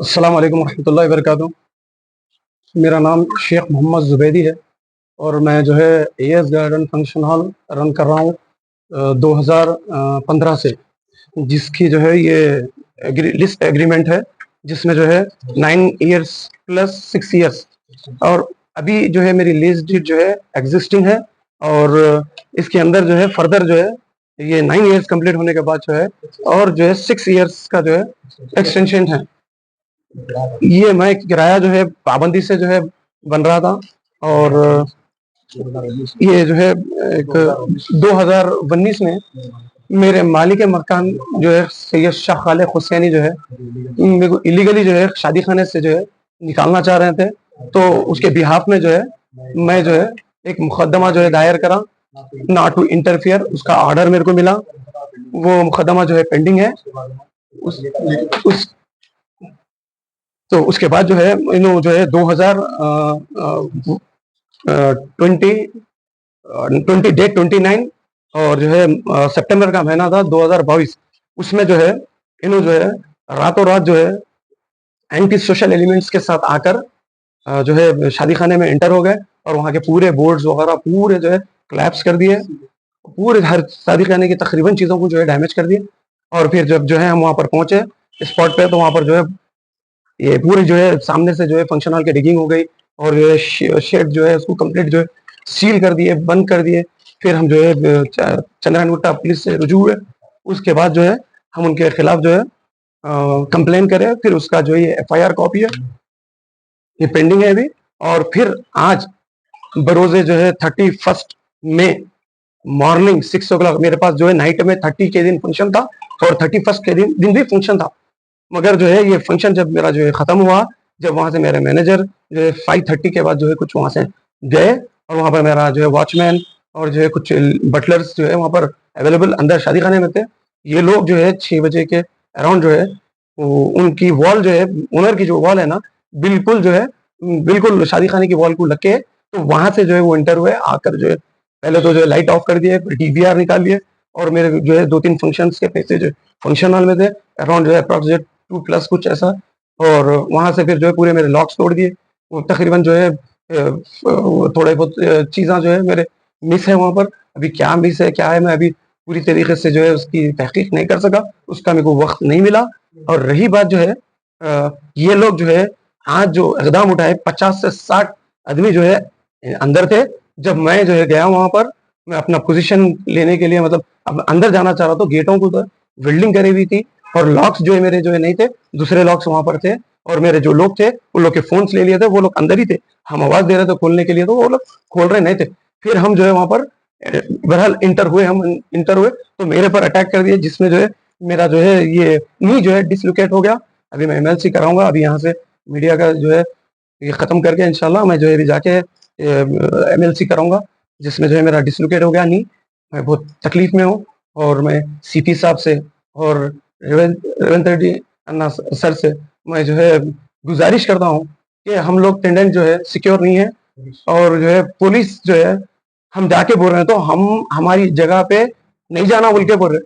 अस्सलाम वालेकुम रहमतुल्लाहि व बरकातुहू। मेरा नाम शेख मोहम्मद ज़ुबैदी है और मैं जो है as garden function hall run कर रहा हूँ 2015 से, जिसकी जो है ये लिस्ट एग्रीमेंट है, जिसमें जो है 9 इयर्स प्लस 6 इयर्स, और अभी जो है मेरी लीज डीड जो है एग्जिस्टिंग है। और इसके अंदर जो है फर्दर जो है ये 9 इयर्स कंप्लीट होने के बाद जो है और जो है 6 इयर्स का जो है एक्सटेंशन है। ये मैं किराया जो है पाबंदी से जो है बन रहा था, और ये जो है एक 2019 में मेरे मालिक मकान जो है सैयद शाह खालिद हुसैनी जो है मेरे को इलीगली जो है शादी खाने से जो है निकालना चाह रहे थे। तो उसके बिहाफ में जो है मैं जो है एक मुकदमा जो है दायर करा, नॉट टू इंटरफियर, उसका ऑर्डर मेरे को मिला। वो मुकदमा जो है पेंडिंग है। उस तो उसके बाद जो है इन्हों जो है 2020 डेट 29 और जो है सितंबर का महीना था 2022, उसमें जो है इन्हों जो है रातों रात जो है एंटी सोशल एलिमेंट्स के साथ आकर जो है शादी खाने में एंटर हो गए और वहाँ के पूरे बोर्ड्स वगैरह पूरे जो है क्लैप्स कर दिए, पूरे हर शादी खाने की तकरीबन चीज़ों को जो है डैमेज कर दिए। और फिर जब जो है हम वहाँ पर पहुंचे स्पॉट पे, तो वहाँ पर जो है ये पूरी जो है सामने से जो है फंक्शन हॉल की डिगिंग हो गई और जो है शेड जो है उसको कंप्लीट जो है सील कर दिए, बंद कर दिए। फिर हम जो है चंद्रायन पुलिस से रुजू हुए। उसके बाद जो है हम उनके खिलाफ जो है कंप्लेन करें, फिर उसका जो है ये एफआईआर कॉपी है, ये पेंडिंग है अभी। और फिर आज बरोजे जो है 31 मई मॉर्निंग 6 o'clock मेरे पास जो है नाइट में 30 के दिन फंक्शन था और 31 के दिन भी फंक्शन था। मगर जो है ये फंक्शन जब मेरा जो है खत्म हुआ, जब वहां से मेरे मैनेजर जो है 5:30 के बाद जो है कुछ वहां से गए, और वहां पर मेरा जो है वॉचमैन और जो है कुछ बटलर्स जो है वहां पर अवेलेबल अंदर शादी खाने में थे। ये लोग जो है 6 बजे के अराउंड जो है उनकी वॉल जो है, ओनर की जो वॉल है ना, बिल्कुल जो है बिल्कुल शादी खाने की वॉल को लग के, तो वहां से जो है वो एंटर हुए आकर जो है पहले तो जो है लाइट ऑफ कर दिए, डीवीआर निकाल लिए, और मेरे जो है 2-3 फंक्शंस के पैसे जो फंक्शन हॉल में थे अराउंड जो है अप्रोक्सीमेट 2+ कुछ ऐसा। और वहां से फिर जो है पूरे मेरे लॉक्स तोड़ दिए। वो तकरीबन जो है थोड़े बहुत चीज़ें जो है मेरे मिस है वहां पर। अभी क्या मिस है क्या है मैं अभी पूरी तरीके से जो है उसकी तहकीक नहीं कर सका, उसका मेरे को वक्त नहीं मिला। और रही बात जो है ये लोग जो है आज जो इकदाम उठाए 50 से 60 आदमी जो है अंदर थे। जब मैं जो है गया वहां पर, मैं अपना पोजीशन लेने के लिए मतलब अब अंदर जाना चाह रहा, तो गेटों को तो वेल्डिंग करी हुई थी और लॉक्स जो है मेरे जो है नहीं थे, दूसरे लॉक्स वहां पर थे। और मेरे जो लोग थे उन लोग के फोन्स ले लिए थे, वो लोग अंदर ही थे। हम आवाज दे रहे थे खोलने के लिए, तो वो लोग खोल रहे नहीं थे। फिर हम जो है वहां पर बहरहाल इंटर हुए तो मेरे पर अटैक कर दिए, जिसमें जो है मेरा जो है ये नी जो है डिसलोकेट हो गया। अभी मैं एमएलसी कराऊंगा, अभी यहाँ से मीडिया का जो है ये खत्म करके इंशाल्लाह मैं जो है अभी जाके एमएलसी कराऊंगा, जिसमें जो है मेरा डिसलोकेट हो गया नी। मैं बहुत तकलीफ में हूँ और मैं सीपी साहब से और रेवंत रेड्डी अन्ना सर से मैं जो है गुजारिश करता हूँ कि हम लोग टेंडेंट जो है सिक्योर नहीं है, और जो है पुलिस जो है हम जाके बोल रहे हैं तो हम हमारी जगह पे नहीं जाना बोल के बोल रहे,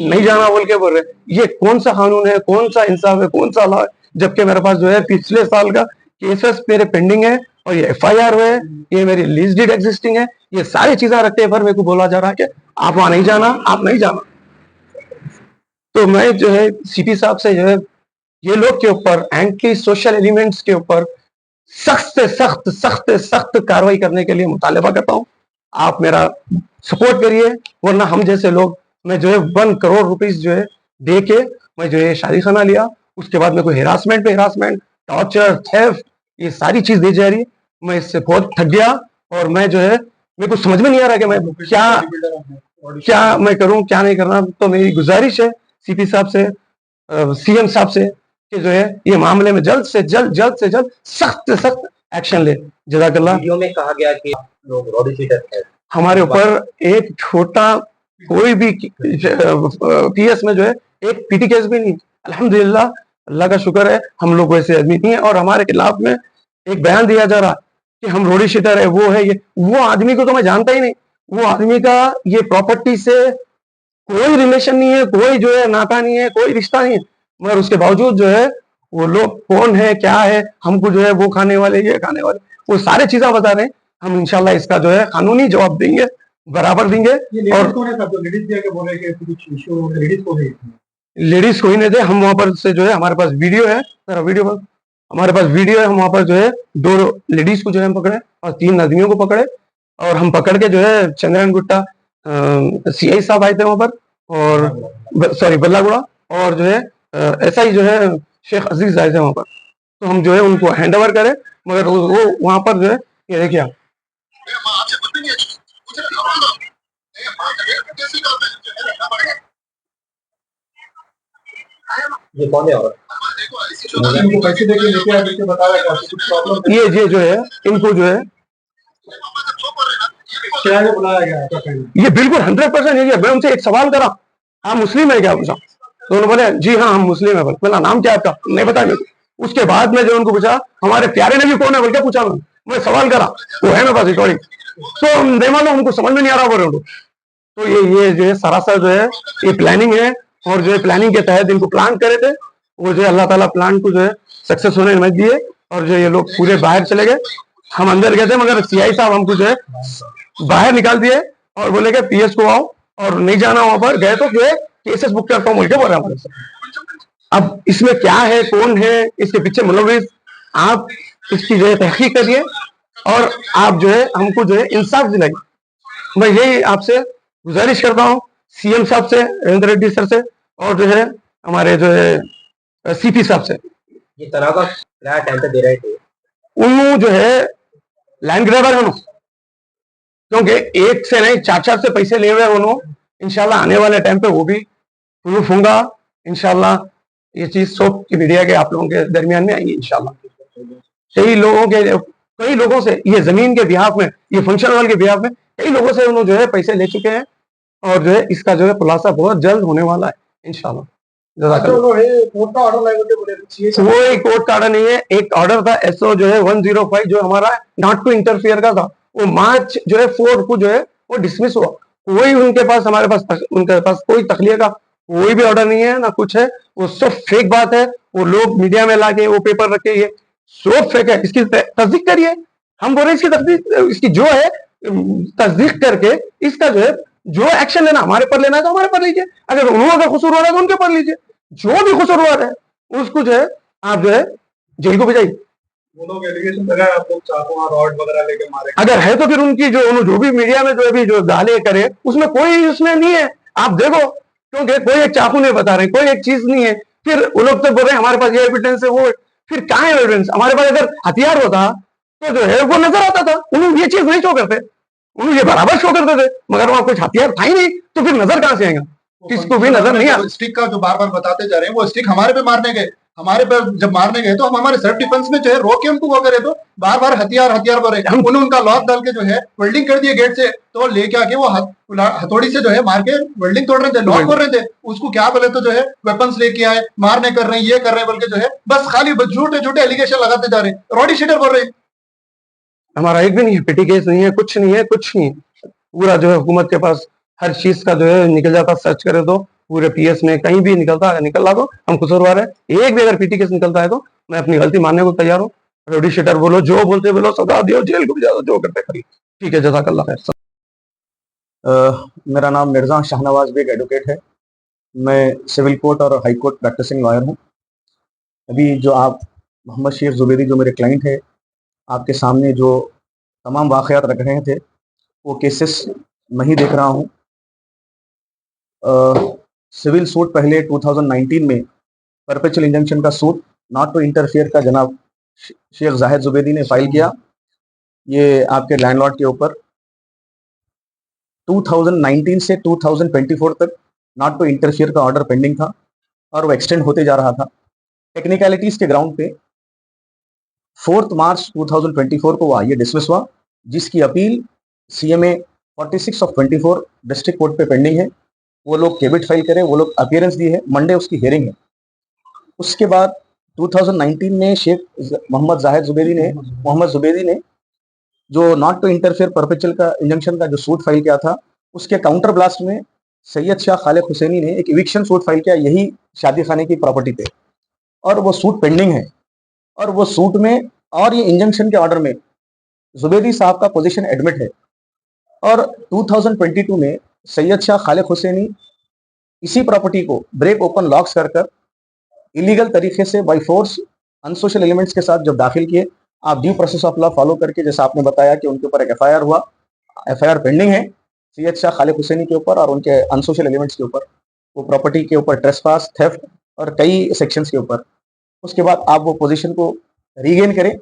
नहीं जाना बोल के बोल रहे। ये कौन सा कानून है, कौन सा इंसाफ है, कौन सा लॉ है, जबकि मेरे पास जो है पिछले साल का केसेस मेरे पेंडिंग है और ये एफआईआर हुए, ये मेरी लीज डीड एग्जिस्टिंग है। ये सारी चीजें रखते पर मेरे को बोला जा रहा है कि आप वहां नहीं जाना, आप नहीं जाना। तो मैं जो है सीपी साहब से जो है ये लोग के ऊपर एंटी सोशल एलिमेंट्स के ऊपर सख्त से सख्त सख्त से सख्त कार्रवाई करने के लिए मुतालबा करता हूँ। आप मेरा सपोर्ट करिए, वरना हम जैसे लोग, मैं जो है 1 करोड़ रुपीस जो है दे के मैं जो है शादी खाना लिया, उसके बाद मेरे को हेरासमेंट पे हेरासमेंट, टॉर्चर, थेफ्ट, ये सारी चीज दी जा रही है। मैं इससे बहुत थक गया और मैं जो है मेरे को समझ में नहीं आ रहा कि मैं क्या क्या मैं करूं क्या नहीं करना। तो मेरी गुजारिश है सीपी साहब से, सीएम साहब से, कि जो है ये मामले में जल्द से जल्द सख्त से सख्त एक्शन ले। जज़ाकल्लाह। वीडियो में कहा गया कि आप लोग रॉडी शीटर है। हमारे ऊपर एक छोटा कोई भी पीएस में जो है एक पीटी केस भी नहीं। अल्हम्दुलिल्लाह, अल्लाह का शुक्र है हम लोग वैसे आदमी नहीं है। और हमारे खिलाफ में एक बयान दिया जा रहा कि हम रोडी शीटर है, वो है ये, वो आदमी को तो मैं जानता ही नहीं। वो आदमी का ये प्रॉपर्टी से कोई रिलेशन नहीं है, कोई जो है नाता नहीं है, कोई रिश्ता नहीं है, मगर उसके बावजूद जो है वो लोग कौन है, क्या है, हमको जो है वो खाने वाले, ये खाने वाले, वो सारे चीजें बता रहे हैं। हम इंशाल्लाह इसका जो है कानूनी जवाब देंगे, बराबर देंगे। और लेडीज कोई नहीं थे, हम वहां पर से जो है, हमारे पास वीडियो है, मेरा वीडियो पर, हमारे पास वीडियो है, हम वहां पर जो है 2 लेडीज को जो है हम पकड़े और 3 आदमियों को पकड़े, और हम पकड़ के जो है चंद्रन गुट्टा सीआई साहब आए थे वहां पर, और सॉरी बल्लागुड़ा, और जो है एसआई जो है शेख अजीज आए थे वहां पर। तो हम जो है उनको हैंड ओवर करें, मगर वो वहां पर जो है, ये देखिए आप, ये कौन है औरत? ये जो है इनको जो है बुलाया गया, ये बिल्कुल 100% है। मैं उनसे एक सवाल करा, आप मुस्लिम है क्या पूछा, तो उन्होंने बोले जी हाँ हम मुस्लिम है। बोला नाम क्या है आपका, नहीं बताया मेरे को। उसके बाद में जो उनको पूछा हमारे प्यारे नबी कौन है बोल के पूछा, मैं सवाल करा, वो है मेरे पास रिकॉर्डिंग, तो नहीं मालूम, उनको समझ में नहीं आ रहा बोल रहे उनको। तो ये जो है सरासर जो है ये प्लानिंग है, और जो है प्लानिंग के तहत इनको प्लान करे थे, वो जो है अल्लाह ताला प्लान को जो है सक्सेस होने में दिए, और जो ये लोग पूरे बाहर चले गए। हम अंदर गए थे, मगर सीआई साहब हमको जो है बाहर निकाल दिए और बोले कि पीएस को आओ, और नहीं जाना वहां पर, गए तो जो केसेस बुक करता हूँ बोल के बोल रहे हमारे से। अब इसमें क्या है, कौन है इसके पीछे मुलविस, आप इसकी जो है तहकीक करिए, और आप जो है हमको जो है इंसाफ दिलाइए। मैं यही आपसे गुजारिश करता हूँ, सीएम साहब से, रेवंत रेड्डी सर से, और जो है हमारे जो है सीपी साहब से। ये तनाज़ा क्या टाइम पे दे रहे थे? उन्होंने जो है लैंड ग्रैबर है, क्योंकि एक से नहीं 4-4 से पैसे ले हुए उन्होंने। इंशाल्लाह आने वाले टाइम पे वो भी प्रूफ होगा, इंशाल्लाह ये चीज सब की मीडिया के आप लोगों के दरमियान में आएंगी इंशाल्लाह। कई लोगों से ये जमीन के बिहाफ में, ये फंक्शन हॉल के बिहाफ में कई लोगों से उन्होंने जो है पैसे ले चुके हैं, और जो है इसका जो है खुलासा बहुत जल्द होने वाला है इंशाल्लाह। कोई कोर्ट का ऑर्डर नहीं है, एक ऑर्डर था एसओ जो है 105 जो हमारा नॉट टू इंटरफियर का था, वो मार्च जो है 4 को जो है वो डिसमिस हुआ। कोई उनके पास, हमारे पास, उनके पास कोई तखलिया का कोई भी ऑर्डर नहीं है ना कुछ है, वो सब फेक बात है। वो लोग मीडिया में लाके वो पेपर रखे, ये सब फेक है, इसकी तस्दीक करिए। हम बोल रहे हैं इसकी तस्दीक, इसकी जो है तस्दीक करके इसका जो है जो एक्शन लेना हमारे पर लेना है तो हमारे पर लीजिए, अगर उन्होंने का कसूर हो रहा है तो उनके पर लीजिए, जो भी कसूरवार है उसको जो है आप जो है जेल को भेजाइए। वो लोग एलिगेशन लगाए आप लोग चाकू रॉड वगैरह लेके मारे, अगर है तो फिर उनकी जो भी मीडिया में जो भी जो गाले करे उसमें कोई उसमें नहीं है, आप देखो, क्योंकि कोई एक चाकू नहीं बता रहे, कोई एक चीज नहीं है, फिर वो लोग तो बोल रहे हैं हमारे पास ये एविडेंस है, वो फिर कहाँ है एविडेंस? हमारे पास अगर हथियार होता तो जो है वो नजर आता था, उन्होंने ये चीज नहीं शो करते, उन्होंने ये बराबर शो करते थे, मगर वहां कुछ हथियार था ही नहीं, तो फिर नजर कहां से आएगा? किसको भी नजर नहीं आ रहा। स्टिक का जो बार बार बताते जा रहे हैं, वो स्टिक हमारे पे मारने गए, हमारे पे जब मारने गए तो हम हमारे सेल्फ डिफेंस में जो है रोक के उनको वो करे, तो बार बार हथियार हथियार बोले, उन्होंने उनका लॉक डाल के जो है वेल्डिंग कर दिए गेट से, तो लेके आके वो हथौड़ी से जो है मार के वेल्डिंग तोड़ रहे थे, लॉक कर रहे थे, उसको क्या बोले तो जो है वेपन्स लेके आए, मारने कर रहे हैं, ये कर रहे हैं बोल के जो है बस खाली झूठे झूठे एलिगेशन लगाते जा रहे हैं, रॉडी शीटर बोल रहे हैं। हमारा एक भी नहीं है, पिटी केस नहीं है, कुछ नहीं है, कुछ नहीं, पूरा जो है हुकूमत के पास हर चीज का जो है निकल जाता, सर्च करे तो पूरे पीएस में कहीं भी निकलता है, निकल ला दो, हम कसूरवार है। एक भी अगर पीटी केस निकलता है तो मैं अपनी गलती मानने को तैयार हूँ। रोडी शीटर बोलो, जो बोलते बोलो, सजा दियो, जेल को भी जाओ, जो करते करिए, ठीक है, जज़ाकल्लाह खैर। मेरा नाम मिर्जा शाहनवाज बेग एडवोकेट है, मैं सिविल कोर्ट और हाई कोर्ट प्रैक्टिसिंग लॉयर हूँ। अभी जो आप मोहम्मद शेख जुबैदी जो मेरे क्लाइंट है, आपके सामने जो तमाम वाक़यात रख रहे थे वो केसेस मैं ही देख रहा हूँ। सिविल सूट पहले 2019 में परपेचुअल इंजंक्शन का सूट नॉट टू इंटरफियर का जनाब शेख जाहिद जुबैदी ने फाइल किया, ये आपके लैंडलॉर्ड के ऊपर। 2019 से 2024 तक नॉट टू इंटरफियर का ऑर्डर पेंडिंग था और वो एक्सटेंड होते जा रहा था। टेक्निकलिटीज़ के ग्राउंड पे 4 मार्च 2024 को ये डिसमिस हुआ, जिसकी appeal CMA 46 of 24 district court पे पेंडिंग है। वो लोग केबिट फाइल करें, वो लोग अपीयरेंस दी है, मंडे उसकी हियरिंग है। उसके बाद 2019 में शेख मोहम्मद जुबैदी ने जो नॉट टू इंटरफेयर परपेचुअल का इंजंक्शन का जो सूट फाइल किया था, उसके काउंटर ब्लास्ट में सैयद शाह खालिद हुसैनी ने एक इविक्शन सूट फाइल किया, यही शादी खाने की प्रॉपर्टी पे, और वो सूट पेंडिंग है, और वो सूट में और ये इंजंक्शन के ऑर्डर में जुबैदी साहब का पोजीशन एडमिट है। और 2022 में सैयद शाह खालिद हुसैनी इसी प्रॉपर्टी को ब्रेक ओपन लॉक्स कर इलीगल तरीके से बाय फोर्स अनसोशल एलिमेंट्स के साथ जब दाखिल किए, आप due process of law follow करके, जैसा आपने बताया कि उनके ऊपर एक एफआईआर हुआ, एफआईआर पेंडिंग है सैयद शाह खालिद हुसैनी के ऊपर और उनके अनसोशल एलिमेंट्स के ऊपर, वो प्रॉपर्टी के ऊपर ट्रेसपास, थेफ्ट और कई सेक्शंस के ऊपर। उसके बाद आप वो पोजीशन को रीगेन करें।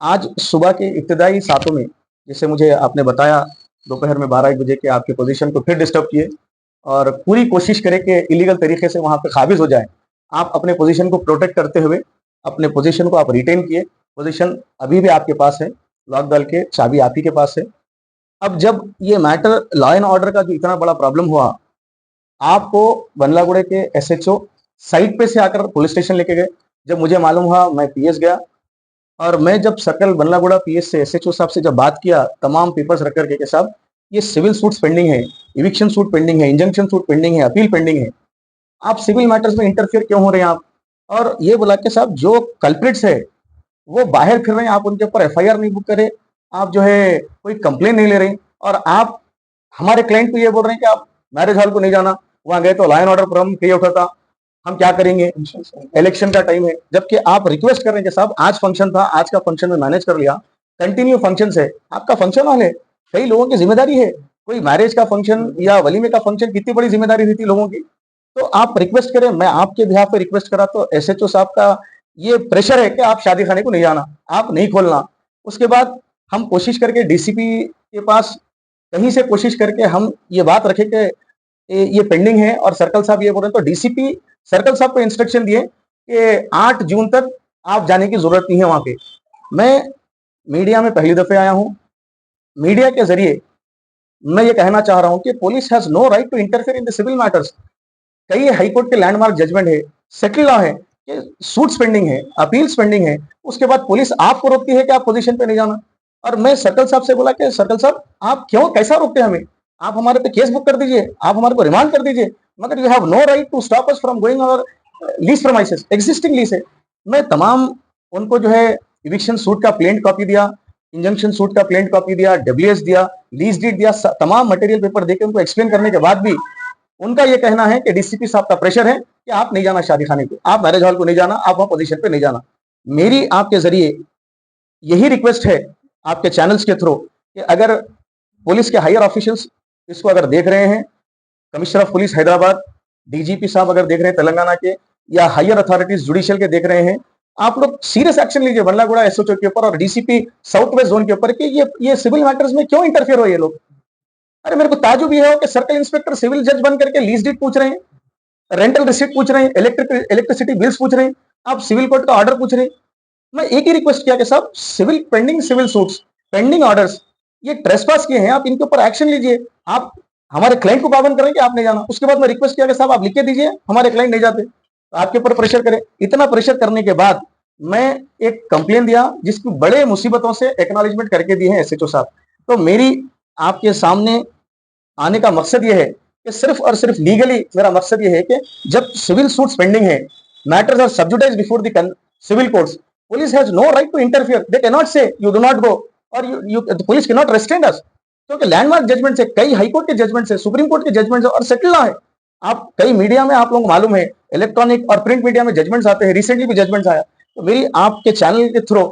आज सुबह के इब्तदाई सातों में, जैसे मुझे आपने बताया, दोपहर में 12-1 बजे के आपके पोजीशन को फिर डिस्टर्ब किए और पूरी कोशिश करें कि इलीगल तरीके से वहां पे काबिज हो जाए। आप अपने पोजीशन को प्रोटेक्ट करते हुए अपने पोजीशन को आप रिटेन किए। पोजीशन अभी भी आपके पास है, लॉक डाल के चाबी आप ही के पास है। अब जब ये मैटर लॉ एंड ऑर्डर का जो इतना बड़ा प्रॉब्लम हुआ, आपको बंदलागुड़े के एसएचओ साइट पे से आकर पुलिस स्टेशन लेके गए। जब मुझे मालूम हुआ, मैं पीएस गया और मैं जब सर्कल बंदलागुड़ा पीएस से एसएचओ साहब से जब बात किया, तमाम पेपर्स रख करके कि साहब ये सिविल सूट्स पेंडिंग है, इविक्शन सूट पेंडिंग है, इंजंक्शन सूट पेंडिंग है, अपील पेंडिंग है, आप सिविल मैटर्स में इंटरफियर क्यों हो रहे हैं आप? और ये बोला कि साहब जो कल्प्रिट्स है वो बाहर फिर रहे हैं, आप उनके ऊपर एफआईआर नहीं बुक करे, आप जो है कोई कंप्लेन नहीं ले रहे, और आप हमारे क्लाइंट को ये बोल रहे हैं कि आप मैरिज हॉल को नहीं जाना, वहां गए तो law and order problem create उठा था, हम क्या करेंगे, इलेक्शन का टाइम है। जबकि आप रिक्वेस्ट कर रहे हैं कि साहब आज फंक्शन था, आज का फंक्शन में मैनेज कर लिया, कंटिन्यू फंक्शन है, आपका फंक्शन हॉल है, कई लोगों की जिम्मेदारी है, कोई मैरिज का फंक्शन या वलीमे का फंक्शन, कितनी बड़ी जिम्मेदारी रहती लोगों की। तो आप रिक्वेस्ट करें, मैं आपके बिहाफ पे रिक्वेस्ट करा तो एसएचओ साहब का ये प्रेशर है कि आप शादी खाने को नहीं जाना, आप नहीं खोलना। उसके बाद हम कोशिश करके डीसीपी के पास कहीं से कोशिश करके हम ये बात रखे कि ये पेंडिंग है और सर्कल साहब ये बोल रहे हैं, तो डीसीपी सर्कल साहब को इंस्ट्रक्शन दिए कि 8 जून तक आप जाने की जरूरत नहीं है वहां पे। मैं मीडिया में पहली दफे आया हूं, मीडिया के जरिए मैं ये कहना चाह रहा हूं कि police has no right to interfere in the civil matters. कई हाईकोर्ट के लैंडमार्क जजमेंट है, सेटल लॉ है कि सूट्स पेंडिंग है, अपील्स पेंडिंग है, उसके बाद पुलिस आपको रोकती है कि आप पोजीशन पे नहीं जाना। और मैं सर्कल साहब से बोला कि सर्कल साहब आप क्यों, कैसा रोकते हैं हमें, आप हमारे पे केस बुक कर दीजिए, आप हमारे को रिमांड कर दीजिए, मगर you have no right to stop us from going our lease premises, existing lease है। मैं तमाम उनको जो है इविक्शन सूट का प्लेंट कॉपी दिया, इंजंक्शन सूट का प्लेंट कॉपी दिया, डब्ल्यूएस दिया, लीज डीड दिया, तमाम मटेरियल पेपर देके उनको एक्सप्लेन करने के बाद भी उनका ये कहना है कि डीसीपी साहब का प्रेशर है कि आप नहीं जाना शादी खाने को, आप मैरिज हॉल को नहीं जाना, आप वहां पोजीशन पे नहीं जाना। मेरी आपके जरिए यही रिक्वेस्ट है आपके चैनल्स के थ्रू कि अगर पुलिस के हायर ऑफिशियल्स इसको अगर देख रहे हैं, commissioner of police Hyderabad, DGP साहब अगर देख रहे हैं तेलंगाना के, या हायर अथॉरिटीज जुडिशियल के देख रहे हैं, आप लोग सीरियस एक्शन लीजिए बंदलागुड़ा एसओचओ के ऊपर और डीसीपी साउथ वेस्ट जोन के ऊपर कि ये सिविल मैटर्स में क्यों इंटरफेयर हो ये लोग। अरे मेरे को ताजुब ये है कि सर्कल इंस्पेक्टर सिविल जज बन करके लीज डीड पूछ रहे हैं, रेंटल रिसीट पूछ रहे हैं, इलेक्ट्रिसिटी बिल्स पूछ रहे हैं, आप सिविल कोर्ट का ऑर्डर पूछ रहे हैं। मैं एक ही रिक्वेस्ट किया कि साहब civil pending civil suits, pending orders, ये ट्रेसपास किए हैं, आप इनके ऊपर एक्शन लीजिए, आप हमारे क्लाइंट को पाबंद करें कि आप नहीं जाना। उसके बाद मैं रिक्वेस्ट किया कि साहब आप लिख के दीजिए हमारे क्लाइंट नहीं जाते, तो आपके ऊपर प्रेशर करें। इतना प्रेशर करने के बाद मैं एक कंप्लेन दिया जिसकी बड़े मुसीबतों से एक्नॉलेजमेंट करके दी है एसएचओ साहब। तो मेरी आपके सामने आने का मकसद ये है कि सिर्फ और सिर्फ लीगली मेरा मकसद ये है कि जब सिविल सूट्स पेंडिंग है, matters are subjudiced before the civil courts, police has no right to interfere, they can not say you do not go or you police can not restrain us, क्योंकि landmark judgement से, कई high court के judgement से, supreme court के judgement से और settle law है। आप कई मीडिया में आप लोगों को मालूम है, इलेक्ट्रॉनिक और प्रिंट मीडिया में जजमेंट्स आते हैं, रिसेंटली भी जजमेंट्स आया। तो मेरी आपके चैनल के थ्रू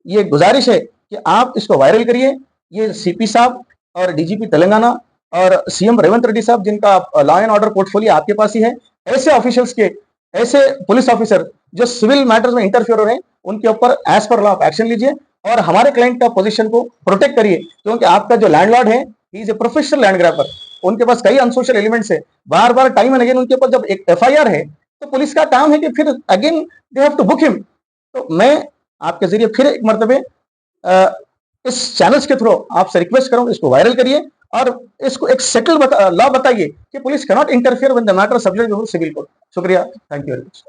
ये गुजारिश है कि आप इसको वायरल करिए। ये सीपी साहब और डीजीपी तेलंगाना और सीएम रेवंत रेड्डी साहब, जिनका लॉ एंड ऑर्डर पोर्टफोलियो आपके पास ही है, ऐसे ऑफिशियल्स के, ऐसे पुलिस ऑफिसर जो सिविल मैटर्स में इंटरफियर हो रहे हैं, उनके ऊपर एज पर लॉ एक्शन लीजिए और हमारे क्लाइंट का पोजीशन को प्रोटेक्ट करिए। क्योंकि आपका जो लैंडलॉर्ड है, he is a professional land grabber, उनके पास कई अनसोशल एलिमेंट्स है, बार बार टाइम एंड अगेन उनके ऊपर जब एक एफआईआर है तो पुलिस का काम है कि फिर again they have to book him. तो मैं आपके जरिए फिर एक मरतबे इस चैनल्स के थ्रू आपसे रिक्वेस्ट करूं, इसको वायरल करिए और इसको एक सेटल लॉ बताइए कि police can not interfere when the matter subject to civil court. शुक्रिया, थैंक यू वेरी मच।